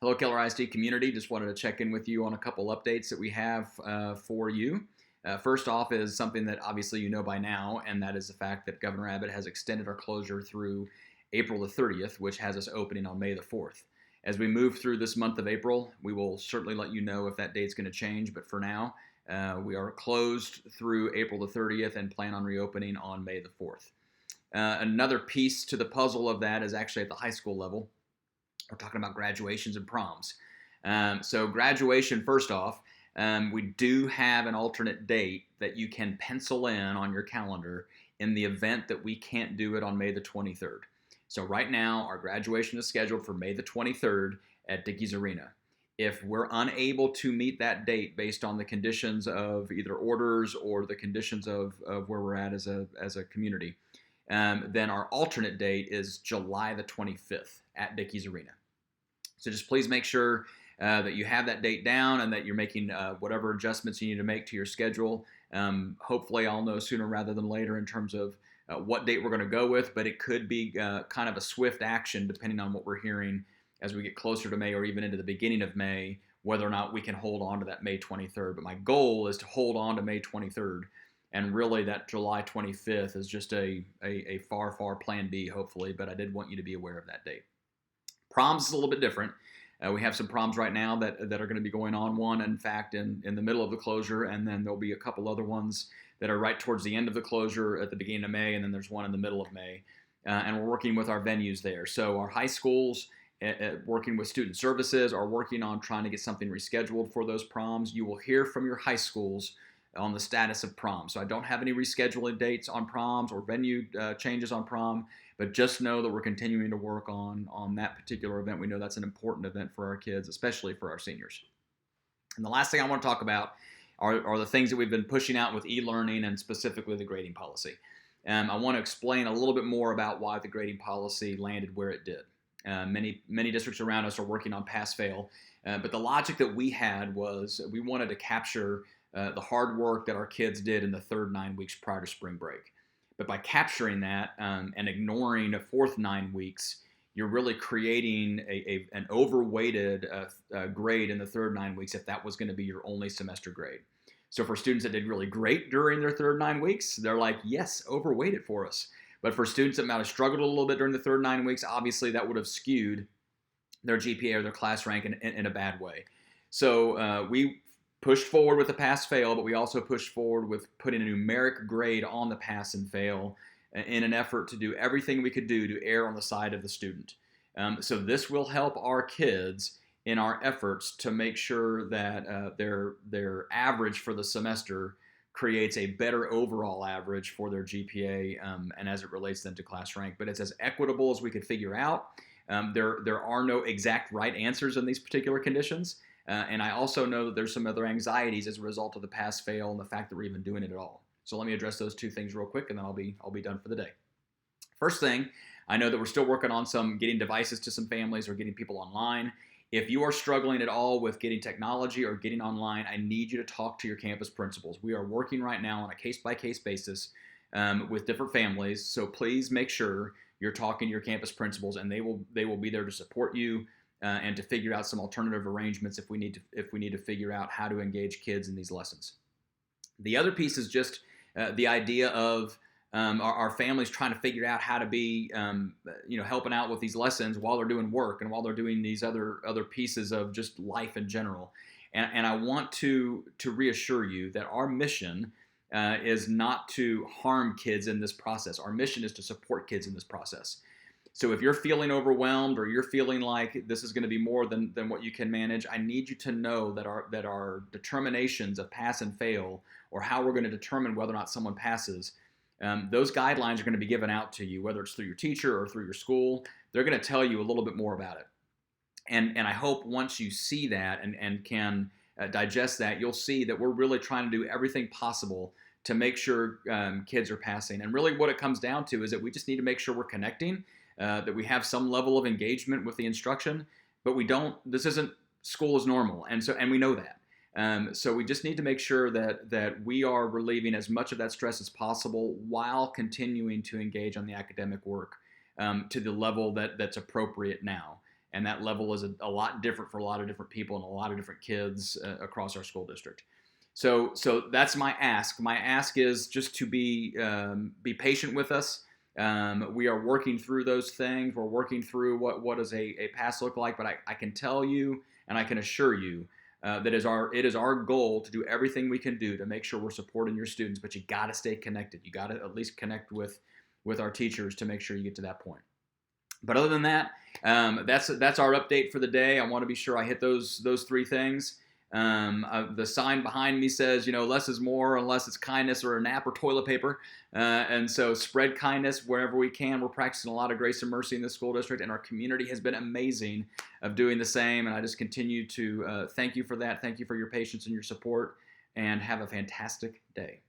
Hello, Keller ISD community. Just wanted to check in with you on a couple updates that we have for you. First off is something that obviously you know by now, and that is the fact that Governor Abbott has extended our closure through April the 30th, which has us opening on May the 4th. As we move through this month of April, we will certainly let you know if that date's going to change, but for now, we are closed through April the 30th and plan on reopening on May the 4th. Another piece to the puzzle of that is actually at the high school level. We're talking about graduations and proms. So graduation, first off, we do have an alternate date that you can pencil in on your calendar in the event that we can't do it on May the 23rd. So right now, our graduation is scheduled for May the 23rd at Dickies Arena. If we're unable to meet that date based on the conditions of either orders or the conditions of where we're at as a community, then our alternate date is July the 25th at Dickies Arena. So just please make sure that you have that date down and that you're making whatever adjustments you need to make to your schedule. Hopefully I'll know sooner rather than later in terms of what date we're going to go with, but it could be kind of a swift action depending on what we're hearing as we get closer to May or even into the beginning of May, whether or not we can hold on to that May 23rd. But my goal is to hold on to May 23rd, and really that July 25th is just a far, far plan B, hopefully, but I did want you to be aware of that date. Proms is a little bit different. We have some proms right now that are going to be going on. One, in fact, in the middle of the closure, and then there'll be a couple other ones that are right towards the end of the closure at the beginning of May, and then there's one in the middle of May. And we're working with our venues there. So our high schools, working with student services, are working on trying to get something rescheduled for those proms. You will hear from your high schools on the status of prom. So I don't have any rescheduling dates on proms or venue changes on prom, but just know that we're continuing to work on that particular event. We know that's an important event for our kids, especially for our seniors. And the last thing I want to talk about are the things that we've been pushing out with e-learning and specifically the grading policy. I want to explain a little bit more about why the grading policy landed where it did. Many districts around us are working on pass-fail, but the logic that we had was we wanted to capture the hard work that our kids did in the third 9 weeks prior to spring break. But by capturing that and ignoring the fourth 9 weeks, you're really creating an overweighted grade in the third 9 weeks if that was going to be your only semester grade. So for students that did really great during their third 9 weeks, they're like, yes, overweight it for us. But for students that might have struggled a little bit during the third 9 weeks, obviously that would have skewed their GPA or their class rank in a bad way. So we pushed forward with the pass-fail, but we also pushed forward with putting a numeric grade on the pass and fail in an effort to do everything we could do to err on the side of the student. So this will help our kids in our efforts to make sure that their average for the semester creates a better overall average for their GPA and as it relates then to class rank. But it's as equitable as we could figure out. There are no exact right answers in these particular conditions. And I also know that there's some other anxieties as a result of the pass-fail and the fact that we're even doing it at all. So let me address those two things real quick, and then I'll be done for the day. First thing, I know that we're still working on getting devices to some families or getting people online. If you are struggling at all with getting technology or getting online, I need you to talk to your campus principals. We are working right now on a case-by-case basis with different families, so please make sure you're talking to your campus principals, and they will be there to support you. And to figure out some alternative arrangements if we need to figure out how to engage kids in these lessons. The other piece is just the idea of our families trying to figure out how to be helping out with these lessons while they're doing work and while they're doing these other pieces of just life in general. And I want to reassure you that our mission is not to harm kids in this process. Our mission is to support kids in this process. So if you're feeling overwhelmed or you're feeling like this is going to be more than what you can manage, I need you to know that our determinations of pass and fail, or how we're going to determine whether or not someone passes, those guidelines are going to be given out to you, whether it's through your teacher or through your school. They're going to tell you a little bit more about it. And I hope once you see that and can digest that, you'll see that we're really trying to do everything possible to make sure kids are passing. And really what it comes down to is that we just need to make sure we're connecting, that we have some level of engagement with the instruction, but this isn't school as normal. And we know that. So we just need to make sure that we are relieving as much of that stress as possible while continuing to engage on the academic work to the level that's appropriate now. And that level is a lot different for a lot of different people and a lot of different kids across our school district. So that's my ask. My ask is just to be patient with us. We are working through those things. We're working through what does a pass look like. But I can tell you and I can assure you that it is our goal to do everything we can do to make sure we're supporting your students. But you got to stay connected. You got to at least connect with our teachers to make sure you get to that point. But other than that, that's our update for the day. I want to be sure I hit those three things. The sign behind me says, less is more unless it's kindness or a nap or toilet paper. And so spread kindness wherever we can. We're practicing a lot of grace and mercy in the school district, and our community has been amazing of doing the same. And I just continue to thank you for that. Thank you for your patience and your support, and have a fantastic day.